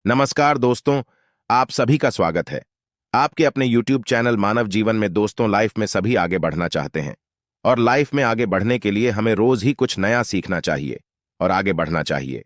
नमस्कार दोस्तों, आप सभी का स्वागत है। आपके अपने YouTube चैनल मानव जीवन में दोस्तों लाइफ में सभी आगे बढ़ना चाहते हैं और लाइफ में आगे बढ़ने के लिए हमें रोज ही कुछ नया सीखना चाहिए और आगे बढ़ना चाहिए।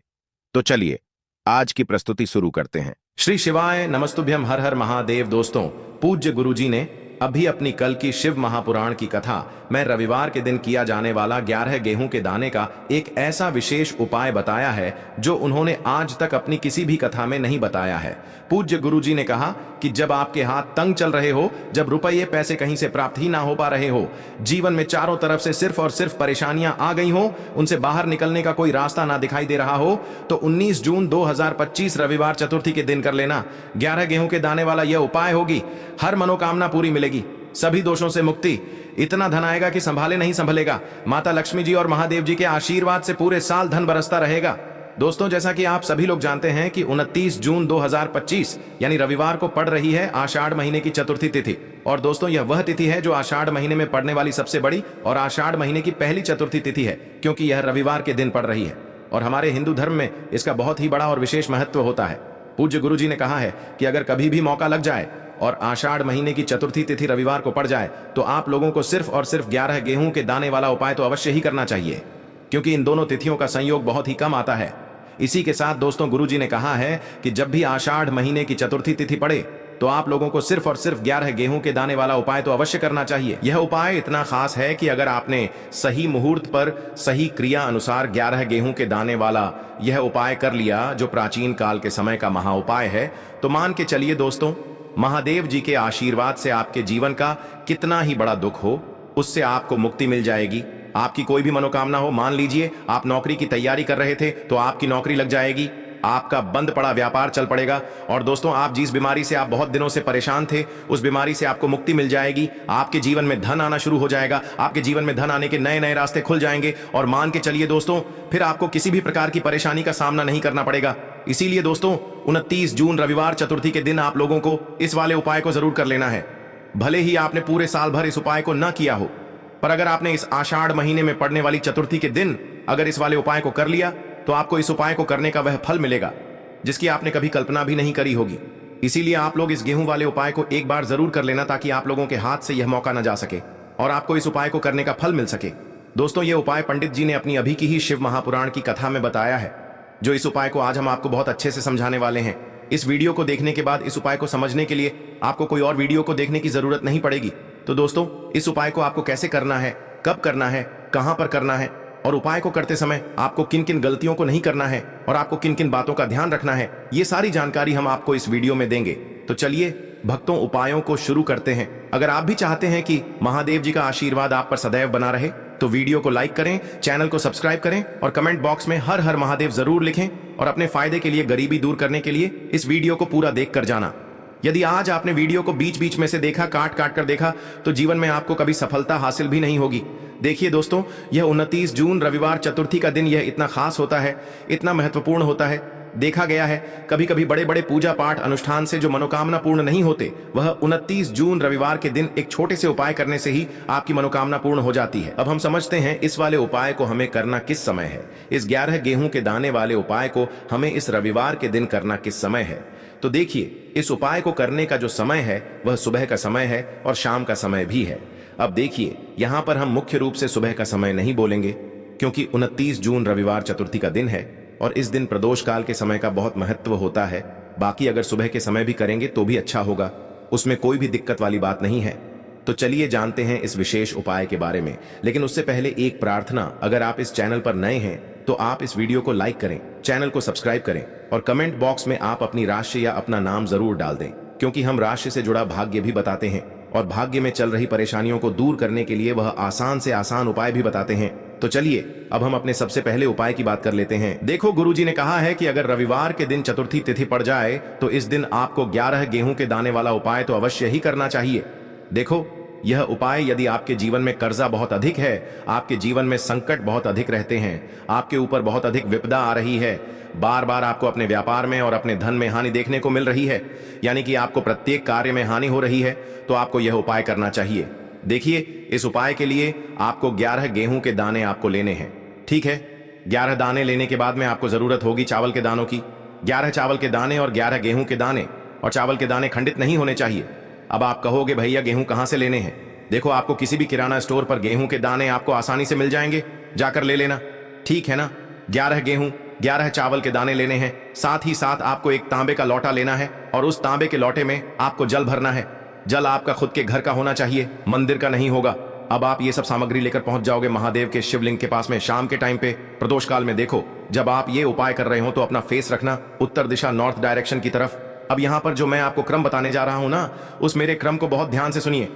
तो चलिए आज की प्रस्तुति शुरू करते हैं। श्री शिवाय नमस्तुभ्यम, हर हर महादेव। दोस्तों, पूज्य गुरुजी ने अभी अपनी कल की शिव महापुराण की कथा में रविवार के दिन किया जाने वाला 11 गेहूं के दाने का एक ऐसा विशेष उपाय बताया है जो उन्होंने आज तक अपनी किसी भी कथा में नहीं बताया है। पूज्य गुरुजी ने कहा कि जब आपके हाथ तंग चल रहे हो, जब रुपये पैसे कहीं से प्राप्त ही ना हो पा रहे हो, जीवन में चारों तरफ से सिर्फ और सिर्फ परेशानियां आ गई हो, उनसे बाहर निकलने का कोई रास्ता ना दिखाई दे रहा हो, तो 19 जून 2025 रविवार चतुर्थी के दिन कर लेना 11 गेहूं के दाने वाला यह उपाय होगी। हर मनोकामना पूरी मिलेगी, सभी दोषों से मुक्ति, इतना धन आएगा कि संभाले नहीं संभलेगा। माता लक्ष्मी जी और महादेव जी के आशीर्वाद से पूरे साल धन बरसता रहेगा। दोस्तों, जैसा कि आप सभी लोग जानते हैं कि 29 जून 2025 यानी रविवार को पड़ रही है आषाढ़ महीने की चतुर्थी तिथि। और दोस्तों, यह वह तिथि है जो आषाढ़ महीने में पड़ने वाली सबसे बड़ी और आषाढ़ महीने की पहली चतुर्थी तिथि है, क्योंकि यह रविवार के दिन पड़ रही है और हमारे हिंदू धर्म में इसका बहुत ही बड़ा और विशेष महत्व होता है। पूज्य गुरुजी ने कहा है कि अगर कभी भी मौका लग जाए और आषाढ़ महीने की चतुर्थी तिथि रविवार को पड़ जाए तो आप लोगों को सिर्फ और सिर्फ 11 गेहूं के दाने वाला उपाय तो अवश्य ही करना चाहिए, क्योंकि इन दोनों तिथियों का संयोग बहुत ही कम आता है। इसी के साथ दोस्तों, गुरुजी ने कहा है कि जब भी आषाढ़ महीने की चतुर्थी तिथि पड़े तो आप लोगों को सिर्फ और सिर्फ 11 गेहूं के दाने वाला उपाय तो अवश्य करना चाहिए। यह उपाय इतना खास है कि अगर आपने सही मुहूर्त पर सही क्रिया अनुसार 11 गेहूं के दाने वाला यह उपाय कर लिया, जो प्राचीन काल के समय का महा उपाय है, तो मान के चलिए दोस्तों, महादेव जी के आशीर्वाद से आपके जीवन का कितना ही बड़ा दुख हो, उससे आपको मुक्ति मिल जाएगी। आपकी कोई भी मनोकामना हो, मान लीजिए आप नौकरी की तैयारी कर रहे थे तो आपकी नौकरी लग जाएगी, आपका बंद पड़ा व्यापार चल पड़ेगा। और दोस्तों, आप जिस बीमारी से आप बहुत दिनों से परेशान थे, उस बीमारी से आपको मुक्ति मिल जाएगी। आपके जीवन में धन आना शुरू हो जाएगा, आपके जीवन में धन आने के नए नए रास्ते खुल जाएंगे। और मान के चलिए दोस्तों, फिर आपको किसी भी प्रकार की परेशानी का सामना नहीं करना पड़ेगा। इसीलिए दोस्तों, 29 जून रविवार चतुर्थी के दिन आप लोगों को इस वाले उपाय को जरूर कर लेना है। भले ही आपने पूरे साल भर इस उपाय को न किया हो, पर अगर आपने इस आषाढ़ महीने में पड़ने वाली चतुर्थी के दिन अगर इस वाले उपाय को कर लिया तो आपको इस उपाय को करने का वह फल मिलेगा जिसकी आपने कभी कल्पना भी नहीं करी होगी। इसीलिए आप लोग इस गेहूं वाले उपाय को एक बार जरूर कर लेना, ताकि आप लोगों के हाथ से यह मौका न जा सके और आपको इस उपाय को करने का फल मिल सके। दोस्तों, यह उपाय पंडित जी ने अपनी अभी की ही शिव महापुराण की कथा में बताया है, जो इस उपाय को आज हम आपको बहुत अच्छे से समझाने वाले हैं। इस वीडियो को देखने के बाद इस उपाय को समझने के लिए आपको कोई और वीडियो को देखने की जरूरत नहीं पड़ेगी। तो दोस्तों, इस उपाय को आपको कैसे करना है, कब करना है, कहां पर करना है और उपाय को करते समय आपको किन किन गलतियों को नहीं करना है और आपको किन किन बातों का ध्यान रखना है, ये सारी जानकारी हम आपको इस वीडियो में देंगे। तो चलिए भक्तों, उपायों को शुरू करते हैं। अगर आप भी चाहते हैं कि महादेव जी का आशीर्वाद आप पर सदैव बना रहे तो वीडियो को लाइक करें, चैनल को सब्सक्राइब करें और कमेंट बॉक्स में हर हर महादेव जरूर लिखें। और अपने फायदे के लिए, गरीबी दूर करने के लिए इस वीडियो को पूरा देख कर जाना। यदि आज आपने वीडियो को बीच बीच में से देखा, काट काट कर देखा, तो जीवन में आपको कभी सफलता हासिल भी नहीं होगी। देखिए दोस्तों, यह 29 जून रविवार चतुर्थी का दिन यह इतना खास होता है, इतना महत्वपूर्ण होता है। देखा गया है कभी कभी बड़े बड़े पूजा पाठ अनुष्ठान से जो मनोकामना पूर्ण नहीं होते, वह 29 जून रविवार के दिन एक छोटे से उपाय करने से ही आपकी मनोकामना पूर्ण हो जाती है। अब हम समझते हैं इस वाले उपाय को हमें करना किस समय है। इस 11 गेहूं के दाने वाले उपाय को हमें इस रविवार के दिन करना किस समय है। तो देखिए, इस उपाय को करने का जो समय है वह सुबह का समय है और शाम का समय भी है। अब देखिए, यहां पर हम मुख्य रूप से सुबह का समय नहीं बोलेंगे, क्योंकि 29 जून रविवार चतुर्थी का दिन है और इस दिन प्रदोष काल के समय का बहुत महत्व होता है। बाकी अगर सुबह के समय भी करेंगे तो भी अच्छा होगा, उसमें कोई भी दिक्कत वाली बात नहीं है। तो चलिए जानते हैं इस विशेष उपाय के बारे में। लेकिन उससे पहले एक प्रार्थना, अगर आप इस चैनल पर नए हैं तो आप इस वीडियो को लाइक करें, चैनल को सब्सक्राइब करें और कमेंट बॉक्स में आप अपनी राशि या अपना नाम जरूर डाल दें, क्योंकि हम राशि से जुड़ा भाग्य भी बताते हैं और भाग्य में चल रही परेशानियों को दूर करने के लिए वह आसान से आसान उपाय भी बताते हैं। तो चलिए अब हम अपने सबसे पहले उपाय की बात कर लेते हैं। देखो, गुरुजी ने कहा है कि अगर रविवार के दिन चतुर्थी तिथि पड़ जाए तो इस दिन आपको 11 गेहूं के दाने वाला उपाय तो अवश्य ही करना चाहिए। देखो, यह उपाय यदि आपके जीवन में कर्जा बहुत अधिक है, आपके जीवन में संकट बहुत अधिक रहते हैं, आपके ऊपर बहुत अधिक विपदा आ रही है, बार बार आपको अपने व्यापार में और अपने धन में हानि देखने को मिल रही है, यानी कि आपको प्रत्येक कार्य में हानि हो रही है, तो आपको यह उपाय करना चाहिए। देखिए, इस उपाय के लिए आपको 11 गेहूं के दाने आपको लेने हैं। ठीक है, 11 दाने लेने के बाद में आपको जरूरत होगी चावल के दानों की। 11 चावल के दाने और 11 गेहूं के दाने, और चावल के दाने खंडित नहीं होने चाहिए। अब आप कहोगे भैया गेहूं कहां से लेने हैं? देखो, आपको किसी भी किराना स्टोर पर गेहूं के दाने आपको आसानी से मिल जाएंगे, जाकर ले लेना, ठीक है ना। 11 गेहूं 11 चावल के दाने लेने हैं। साथ ही साथ आपको एक तांबे का लोटा लेना है और उस तांबे के लोटे में आपको जल भरना है। जल आपका खुद के घर का होना चाहिए, मंदिर का नहीं होगा। अब आप ये सब सामग्री लेकर पहुंच जाओगे महादेव के शिवलिंग के पास में शाम के टाइम पे प्रदोष काल में। देखो, जब आप ये उपाय कर रहे हो तो अपना फेस रखना उत्तर दिशा, नॉर्थ डायरेक्शन की तरफ। अब यहां पर जो मैं आपको क्रम बताने जा रहा हूं ना, उस मेरे क्रम को बहुत ध्यान से सुनिए।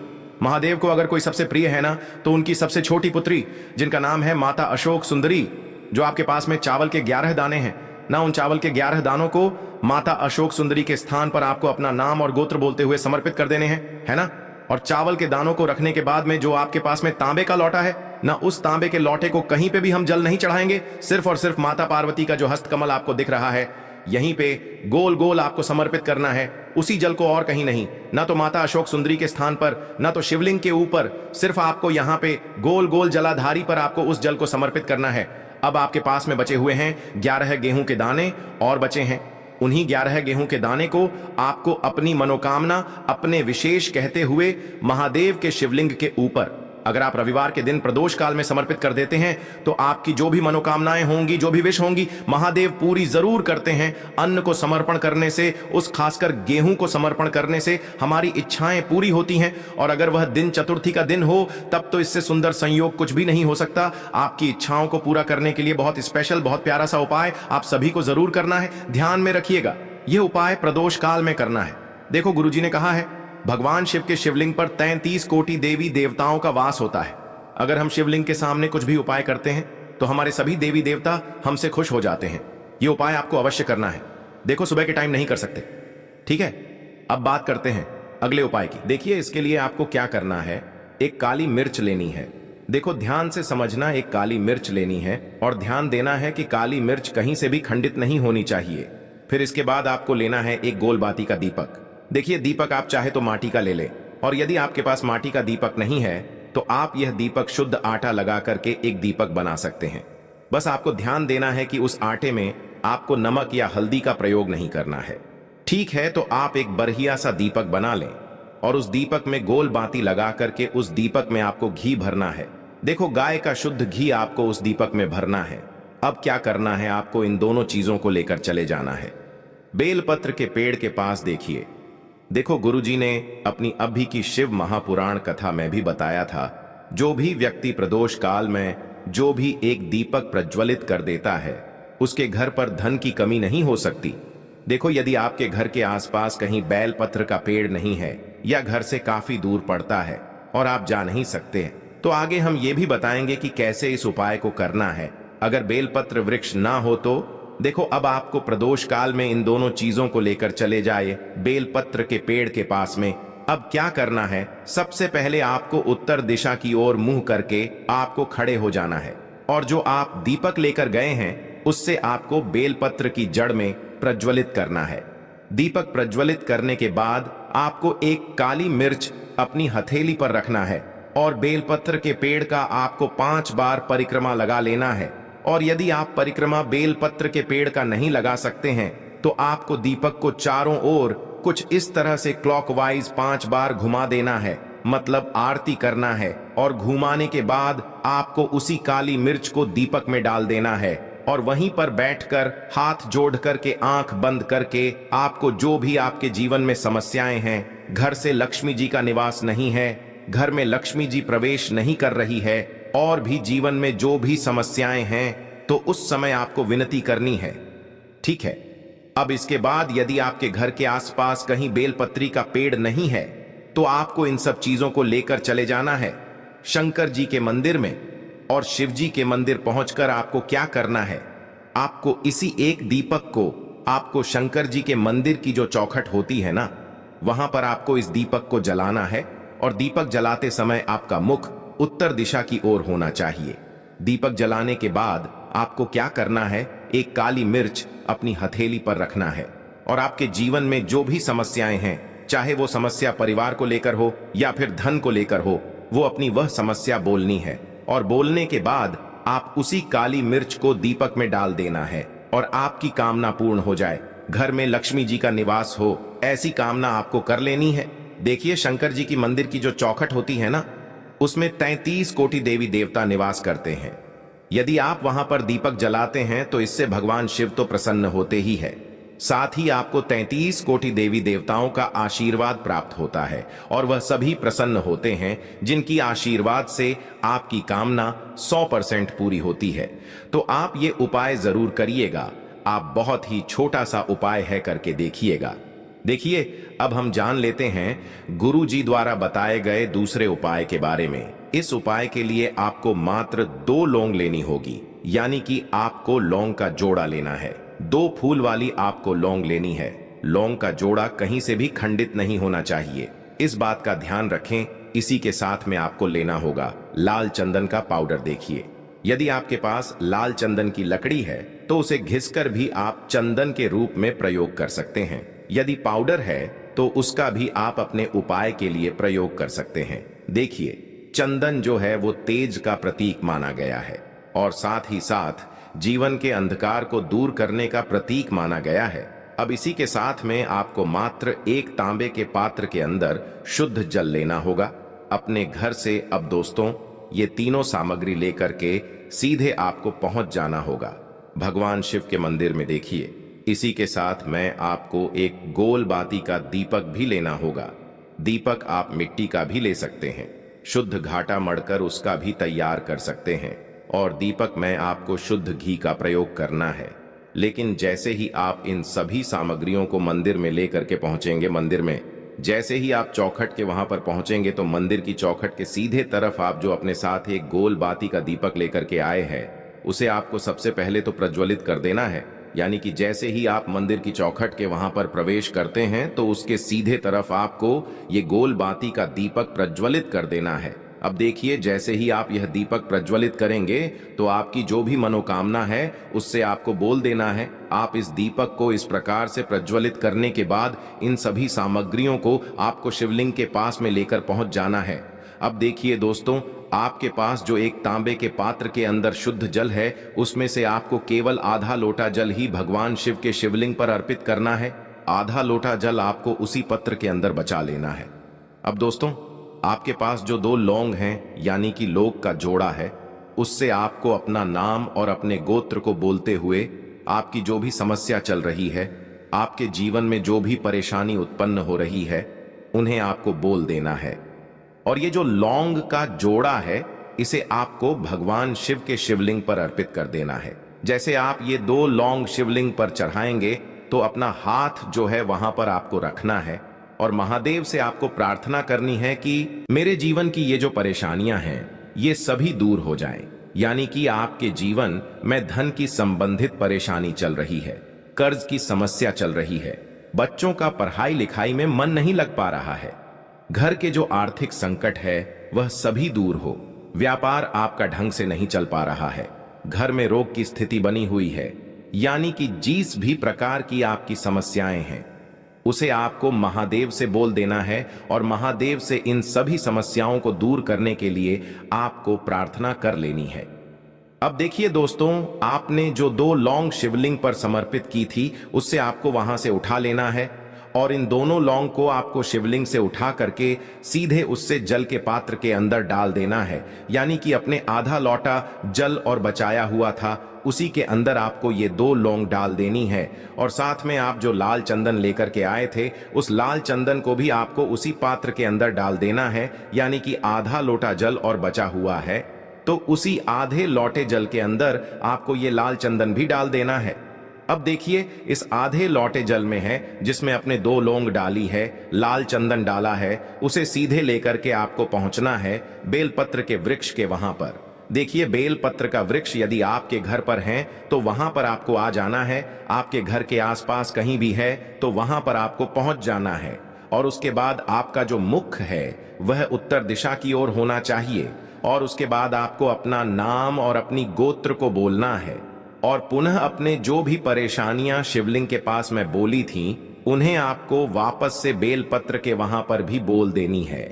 महादेव को अगर कोई सबसे प्रिय है ना, तो उनकी सबसे छोटी पुत्री जिनका नाम है माता अशोक सुंदरी, जो आपके पास में चावल के 11 दाने हैं ना, उन चावल के 11 दानों को माता अशोक सुंदरी के स्थान पर आपको अपना नाम और गोत्र बोलते हुए समर्पित कर देने हैं, है ना। और चावल के दानों को रखने के बाद में जो आपके पास में तांबे का लोटा है ना, उस तांबे के लोटे को कहीं पे भी हम जल नहीं चढ़ाएंगे, सिर्फ और सिर्फ माता पार्वती का जो हस्तकमल आपको दिख रहा है यहीं पे गोल गोल आपको समर्पित करना है, उसी जल को, और कहीं नहीं। ना तो माता अशोक सुंदरी के स्थान पर, ना तो शिवलिंग के ऊपर, सिर्फ आपको यहां पे गोल गोल जलाधारी पर आपको उस जल को समर्पित करना है। अब आपके पास में बचे हुए हैं 11 गेहूं के दाने और बचे हैं। उन्हीं 11 गेहूं के दाने को आपको अपनी मनोकामना अपने विशेष कहते हुए महादेव के शिवलिंग के ऊपर, अगर आप रविवार के दिन प्रदोष काल में समर्पित कर देते हैं तो आपकी जो भी मनोकामनाएं होंगी, जो भी विश होंगी, महादेव पूरी जरूर करते हैं। अन्न को समर्पण करने से, उस खासकर गेहूं को समर्पण करने से हमारी इच्छाएं पूरी होती हैं। और अगर वह दिन चतुर्थी का दिन हो तब तो इससे सुंदर संयोग कुछ भी नहीं हो सकता। आपकी इच्छाओं को पूरा करने के लिए बहुत स्पेशल, बहुत प्यारा सा उपाय आप सभी को जरूर करना है। ध्यान में रखिएगा, यह उपाय प्रदोष काल में करना है। देखो, गुरुजी ने कहा है भगवान शिव के शिवलिंग पर 33 कोटि देवी देवताओं का वास होता है। अगर हम शिवलिंग के सामने कुछ भी उपाय करते हैं तो हमारे सभी देवी देवता हमसे खुश हो जाते हैं। यह उपाय आपको अवश्य करना है। देखो, सुबह के टाइम नहीं कर सकते, ठीक है। अब बात करते हैं अगले उपाय की। देखिए, इसके लिए आपको क्या करना है, एक काली मिर्च लेनी है। देखो, ध्यान से समझना, एक काली मिर्च लेनी है और ध्यान देना है कि काली मिर्च कहीं से भी खंडित नहीं होनी चाहिए। फिर इसके बाद आपको लेना है एक गोल बाती का दीपक। देखिए, दीपक आप चाहे तो माटी का ले ले, और यदि आपके पास माटी का दीपक नहीं है तो आप यह दीपक शुद्ध आटा लगा करके एक दीपक बना सकते हैं। बस आपको ध्यान देना है कि उस आटे में आपको नमक या हल्दी का प्रयोग नहीं करना है, ठीक है। तो आप एक बढ़िया सा दीपक बना लें और उस दीपक में गोल बाती लगा करके उस दीपक में आपको घी भरना है। देखो, गाय का शुद्ध घी आपको उस दीपक में भरना है। अब क्या करना है, आपको इन दोनों चीजों को लेकर चले जाना है। बेलपत्र के पेड़ के पास देखिए, देखो, गुरुजी ने अपनी अभी की शिव महापुराण कथा में भी बताया था, जो भी व्यक्ति प्रदोष काल में जो भी एक दीपक प्रज्वलित कर देता है उसके घर पर धन की कमी नहीं हो सकती। देखो, यदि आपके घर के आसपास कहीं बेलपत्र का पेड़ नहीं है या घर से काफी दूर पड़ता है और आप जा नहीं सकते, तो आगे हम ये भी बताएंगे कि कैसे इस उपाय को करना है। अगर बेलपत्र वृक्ष ना हो तो देखो, अब आपको प्रदोष काल में इन दोनों चीजों को लेकर चले जाए बेलपत्र के पेड़ के पास में। अब क्या करना है, सबसे पहले आपको उत्तर दिशा की ओर मुंह करके आपको खड़े हो जाना है और जो आप दीपक लेकर गए हैं उससे आपको बेलपत्र की जड़ में प्रज्वलित करना है। दीपक प्रज्वलित करने के बाद आपको एक काली मिर्च अपनी हथेली पर रखना है और बेलपत्र के पेड़ का आपको 5 बार परिक्रमा लगा लेना है। और यदि आप परिक्रमा बेलपत्र के पेड़ का नहीं लगा सकते हैं तो आपको दीपक को चारों ओर कुछ इस तरह से क्लॉकवाइज 5 बार घुमा देना है, मतलब आरती करना है। और घुमाने के बाद आपको उसी काली मिर्च को दीपक में डाल देना है और वहीं पर बैठकर हाथ जोड़ करके आंख बंद करके आपको जो भी आपके जीवन में समस्याएं हैं, घर से लक्ष्मी जी का निवास नहीं है, घर में लक्ष्मी जी प्रवेश नहीं कर रही है, और भी जीवन में जो भी समस्याएं हैं, तो उस समय आपको विनती करनी है, ठीक है। अब इसके बाद यदि आपके घर के आसपास कहीं बेलपत्री का पेड़ नहीं है तो आपको इन सब चीजों को लेकर चले जाना है शंकर जी के मंदिर में। और शिव जी के मंदिर पहुंचकर आपको क्या करना है, आपको इसी एक दीपक को आपको शंकर जी के मंदिर की जो चौखट होती है ना, वहां पर आपको इस दीपक को जलाना है। और दीपक जलाते समय आपका मुख उत्तर दिशा की ओर होना चाहिए। दीपक जलाने के बाद आपको क्या करना है, एक काली मिर्च अपनी हथेली पर रखना है और आपके जीवन में जो भी समस्याएं हैं, चाहे वो समस्या परिवार को लेकर हो या फिर धन को लेकर हो, वो अपनी वह समस्या बोलनी है। और बोलने के बाद आप उसी काली मिर्च को दीपक में डाल देना है और आपकी कामना पूर्ण हो जाए। घर में लक्ष्मी जी का निवास हो, ऐसी कामना आपको कर लेनी है। देखिए, शंकर जी की मंदिर की जो चौखट होती है ना, उसमें 33 कोटि देवी देवता निवास करते हैं। यदि आप वहां पर दीपक जलाते हैं तो इससे भगवान शिव तो प्रसन्न होते ही है, साथ ही आपको 33 कोटि देवी देवताओं का आशीर्वाद प्राप्त होता है और वह सभी प्रसन्न होते हैं जिनकी आशीर्वाद से आपकी कामना 100% पूरी होती है। तो आप ये उपाय जरूर करिएगा। आप बहुत ही छोटा सा उपाय है, करके देखिएगा। देखिए, अब हम जान लेते हैं गुरु जी द्वारा बताए गए दूसरे उपाय के बारे में। इस उपाय के लिए आपको मात्र 2 लौंग लेनी होगी, यानी कि आपको लौंग का जोड़ा लेना है। 2 फूल वाली आपको लौंग लेनी है। लौंग का जोड़ा कहीं से भी खंडित नहीं होना चाहिए, इस बात का ध्यान रखें। इसी के साथ में आपको लेना होगा लाल चंदन का पाउडर। देखिए, यदि आपके पास लाल चंदन की लकड़ी है तो उसे घिसकर भी आप चंदन के रूप में प्रयोग कर सकते हैं। यदि पाउडर है तो उसका भी आप अपने उपाय के लिए प्रयोग कर सकते हैं। देखिए, चंदन जो है वो तेज का प्रतीक माना गया है और साथ ही साथ जीवन के अंधकार को दूर करने का प्रतीक माना गया है। अब इसी के साथ में आपको मात्र 1 तांबे के पात्र के अंदर शुद्ध जल लेना होगा अपने घर से। अब दोस्तों, ये तीनों सामग्री लेकर के सीधे आपको पहुंच जाना होगा भगवान शिव के मंदिर में। देखिए, इसी के साथ में आपको एक गोल बाती का दीपक भी लेना होगा। दीपक आप मिट्टी का भी ले सकते हैं, शुद्ध घाटा मढ़कर उसका भी तैयार कर सकते हैं। और दीपक में आपको शुद्ध घी का प्रयोग करना है। लेकिन जैसे ही आप इन सभी सामग्रियों को मंदिर में लेकर के पहुंचेंगे, मंदिर में जैसे ही आप चौखट के वहां पर पहुंचेंगे तो मंदिर की चौखट के सीधे तरफ आप जो अपने साथ एक गोल बाती का दीपक लेकर के आए हैं, उसे आपको सबसे पहले तो प्रज्वलित कर देना है। यानी कि जैसे ही आप मंदिर की चौखट के वहां पर प्रवेश करते हैं तो उसके सीधे तरफ आपको ये गोल बाती का दीपक प्रज्वलित कर देना है। अब देखिए, जैसे ही आप यह दीपक प्रज्वलित करेंगे तो आपकी जो भी मनोकामना है उससे आपको बोल देना है। आप इस दीपक को इस प्रकार से प्रज्वलित करने के बाद इन सभी सामग्रियों को आपको शिवलिंग के पास में लेकर पहुंच जाना है। अब देखिए दोस्तों, आपके पास जो एक तांबे के पात्र के अंदर शुद्ध जल है, उसमें से आपको केवल आधा लोटा जल ही भगवान शिव के शिवलिंग पर अर्पित करना है। आधा लोटा जल आपको उसी पत्र के अंदर बचा लेना है। अब दोस्तों, आपके पास जो 2 लौंग हैं, यानी कि लौंग का जोड़ा है, उससे आपको अपना नाम और अपने गोत्र को बोलते हुए आपकी जो भी समस्या चल रही है, आपके जीवन में जो भी परेशानी उत्पन्न हो रही है, उन्हें आपको बोल देना है। और ये जो लौंग का जोड़ा है, इसे आपको भगवान शिव के शिवलिंग पर अर्पित कर देना है। जैसे आप ये 2 लौंग शिवलिंग पर चढ़ाएंगे तो अपना हाथ जो है वहां पर आपको रखना है और महादेव से आपको प्रार्थना करनी है कि मेरे जीवन की ये जो परेशानियां हैं, ये सभी दूर हो जाएं। यानी कि आपके जीवन में धन की संबंधित परेशानी चल रही है, कर्ज की समस्या चल रही है, बच्चों का पढ़ाई लिखाई में मन नहीं लग पा रहा है, घर के जो आर्थिक संकट है वह सभी दूर हो, व्यापार आपका ढंग से नहीं चल पा रहा है, घर में रोग की स्थिति बनी हुई है, यानी कि जिस भी प्रकार की आपकी समस्याएं हैं उसे आपको महादेव से बोल देना है और महादेव से इन सभी समस्याओं को दूर करने के लिए आपको प्रार्थना कर लेनी है। अब देखिए दोस्तों, आपने जो 2 लौंग शिवलिंग पर समर्पित की थी, उससे आपको वहां से उठा लेना है और इन दोनों लौंग को आपको शिवलिंग से उठा करके सीधे उससे जल के पात्र के अंदर डाल देना है। यानी कि अपने आधा लोटा जल और बचाया हुआ था, उसी के अंदर आपको ये 2 लौंग डाल देनी है। और साथ में आप जो लाल चंदन लेकर के आए थे, उस लाल चंदन को भी आपको उसी पात्र के अंदर डाल देना है। यानी कि आधा लोटा जल और बचा हुआ है, तो उसी आधे लोटे जल के अंदर आपको ये लाल चंदन भी डाल देना है। अब देखिए, इस आधे लोटे जल में है जिसमें अपने 2 लौंग डाली है, लाल चंदन डाला है, उसे सीधे लेकर के आपको पहुंचना है बेलपत्र के वृक्ष के वहां पर। देखिए, बेलपत्र का वृक्ष यदि आपके घर पर है तो वहां पर आपको आ जाना है। आपके घर के आसपास कहीं भी है तो वहां पर आपको पहुंच जाना है। और उसके बाद आपका जो मुख है वह उत्तर दिशा की ओर होना चाहिए। और उसके बाद आपको अपना नाम और अपनी गोत्र को बोलना है और पुनः अपने जो भी परेशानियां शिवलिंग के पास में बोली थीं, उन्हें आपको वापस से बेलपत्र के वहां पर भी बोल देनी है।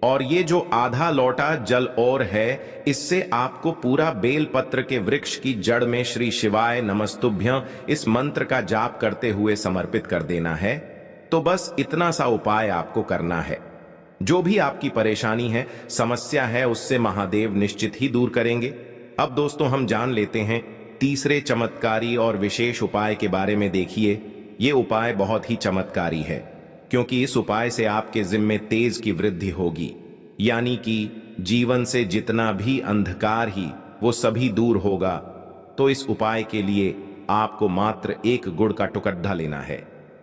और ये जो आधा लोटा जल और है, इससे आपको पूरा बेलपत्र के वृक्ष की जड़ में श्री शिवाय नमस्तुभ्यं इस मंत्र का जाप करते हुए समर्पित कर देना है। तो बस इतना सा उपाय आपको करना है। जो भी आपकी परेशानी है, समस्या है, उससे महादेव निश्चित ही दूर करेंगे। अब दोस्तों हम जान लेते हैं तीसरे चमत्कारी और विशेष उपाय के बारे में। देखिए, ये उपाय बहुत ही चमत्कारी है, क्योंकि इस उपाय से आपके जिम्मे तेज की वृद्धि होगी, यानी कि जीवन से जितना भी अंधकार ही वो सभी दूर होगा। तो इस उपाय के लिए आपको मात्र एक गुड़ का टुकड़ा लेना है।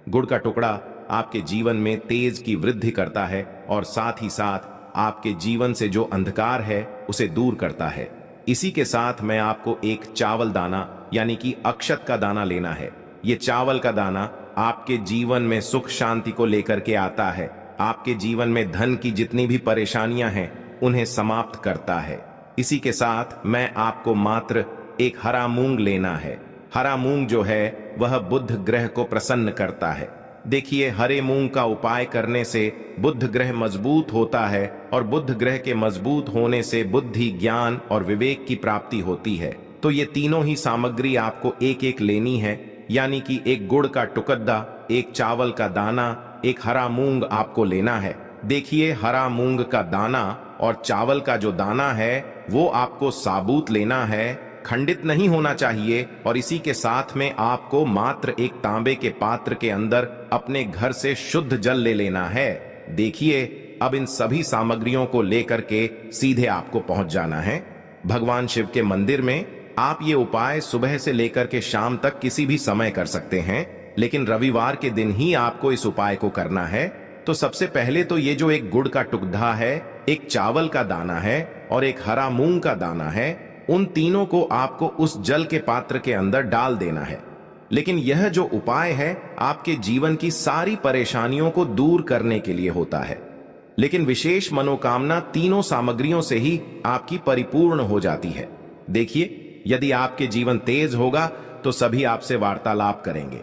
गुड़ का टुकड़ा आपके जीवन में तेज की वृद्धि करता है और साथ ही साथ आपके जीवन से जो अंधकार है उसे दूर करता है। इसी के साथ मैं आपको एक चावल दाना यानी कि अक्षत का दाना लेना है। ये चावल का दाना आपके जीवन में सुख शांति को लेकर के आता है। आपके जीवन में धन की जितनी भी परेशानियां हैं उन्हें समाप्त करता है। इसी के साथ मैं आपको मात्र एक हरा मूंग लेना है। हरा मूंग जो है वह बुध ग्रह को प्रसन्न करता है। देखिए, हरे मूंग का उपाय करने से बुध ग्रह मजबूत होता है और बुध ग्रह के मजबूत होने से बुद्धि, ज्ञान और विवेक की प्राप्ति होती है। तो ये तीनों ही सामग्री आपको एक एक लेनी है, यानी कि एक गुड़ का टुकड़ा, एक चावल का दाना, एक हरा मूंग आपको लेना है। देखिए, हरा मूंग का दाना और चावल का जो दाना है वो आपको साबुत लेना है, खंडित नहीं होना चाहिए। और इसी के साथ में आपको मात्र एक तांबे के पात्र के अंदर अपने घर से शुद्ध जल ले लेना है। देखिए, अब इन सभी सामग्रियों को लेकर के सीधे आपको पहुंच जाना है भगवान शिव के मंदिर में। आप ये उपाय सुबह से लेकर के शाम तक किसी भी समय कर सकते हैं, लेकिन रविवार के दिन ही आपको इस उपाय को करना है। तो सबसे पहले तो ये जो एक गुड़ का टुकड़ा है, एक चावल का दाना है और एक हरा मूंग का दाना है, उन तीनों को आपको उस जल के पात्र के अंदर डाल देना है। लेकिन यह जो उपाय है आपके जीवन की सारी परेशानियों को दूर करने के लिए होता है, लेकिन विशेष मनोकामना तीनों सामग्रियों से ही आपकी परिपूर्ण हो जाती है। देखिए, यदि आपके जीवन तेज होगा तो सभी आपसे वार्तालाप करेंगे,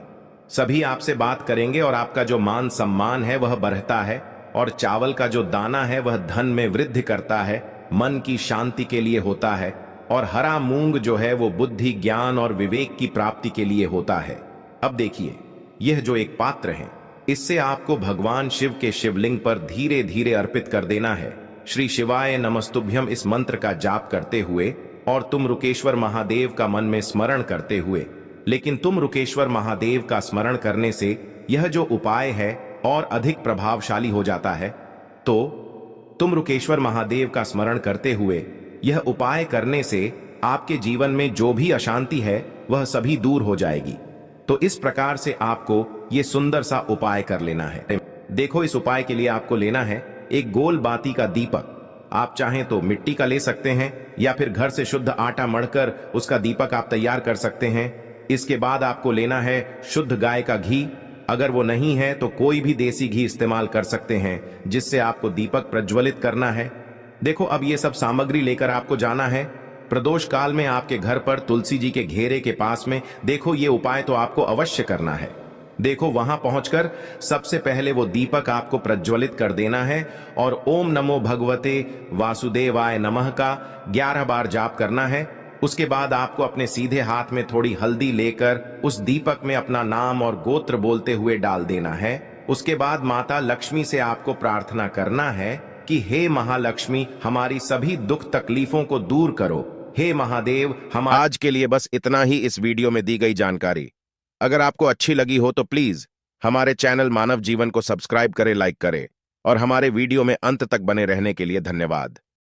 सभी आपसे बात करेंगे और आपका जो मान सम्मान है वह बढ़ता है। और चावल का जो दाना है वह धन में वृद्धि करता है, मन की शांति के लिए होता है। और हरा मूंग जो है वो बुद्धि, ज्ञान और विवेक की प्राप्ति के लिए होता है। अब देखिए, यह जो एक पात्र है, इससे आपको भगवान शिव के शिवलिंग पर धीरे धीरे अर्पित कर देना है श्री शिवाय नमस्तुभ्यं इस मंत्र का जाप करते हुए। और तुम रुकेश्वर महादेव का मन में स्मरण करते हुए। लेकिन तुम रुकेश्वर महादेव का स्मरण करने से यह जो उपाय है और अधिक प्रभावशाली हो जाता है। तो तुम रुकेश्वर महादेव का स्मरण करते हुए यह उपाय करने से आपके जीवन में जो भी अशांति है वह सभी दूर हो जाएगी। तो इस प्रकार से आपको ये सुंदर सा उपाय कर लेना है। देखो, इस उपाय के लिए आपको लेना है एक गोल बाती का दीपक। आप चाहें तो मिट्टी का ले सकते हैं या फिर घर से शुद्ध आटा मढ़कर उसका दीपक आप तैयार कर सकते हैं। इसके बाद आपको लेना है शुद्ध गाय का घी। अगर वो नहीं है तो कोई भी देसी घी इस्तेमाल कर सकते हैं, जिससे आपको दीपक प्रज्वलित करना है। देखो, अब ये सब सामग्री लेकर आपको जाना है प्रदोष काल में आपके घर पर तुलसी जी के घेरे के पास में। देखो, ये उपाय तो आपको अवश्य करना है। देखो, वहां पहुंचकर सबसे पहले वो दीपक आपको प्रज्वलित कर देना है और ओम नमो भगवते वासुदेवाय नमः का 11 बार जाप करना है। उसके बाद आपको अपने सीधे हाथ में थोड़ी हल्दी लेकर उस दीपक में अपना नाम और गोत्र बोलते हुए डाल देना है। उसके बाद माता लक्ष्मी से आपको प्रार्थना करना है कि हे महालक्ष्मी, हमारी सभी दुख तकलीफों को दूर करो। हे महादेव, हम आज के लिए बस इतना ही इस वीडियो में दी गई जानकारी। अगर आपको अच्छी लगी हो तो प्लीज हमारे चैनल मानव जीवन को सब्सक्राइब करें, लाइक करें और हमारे वीडियो में अंत तक बने रहने के लिए धन्यवाद।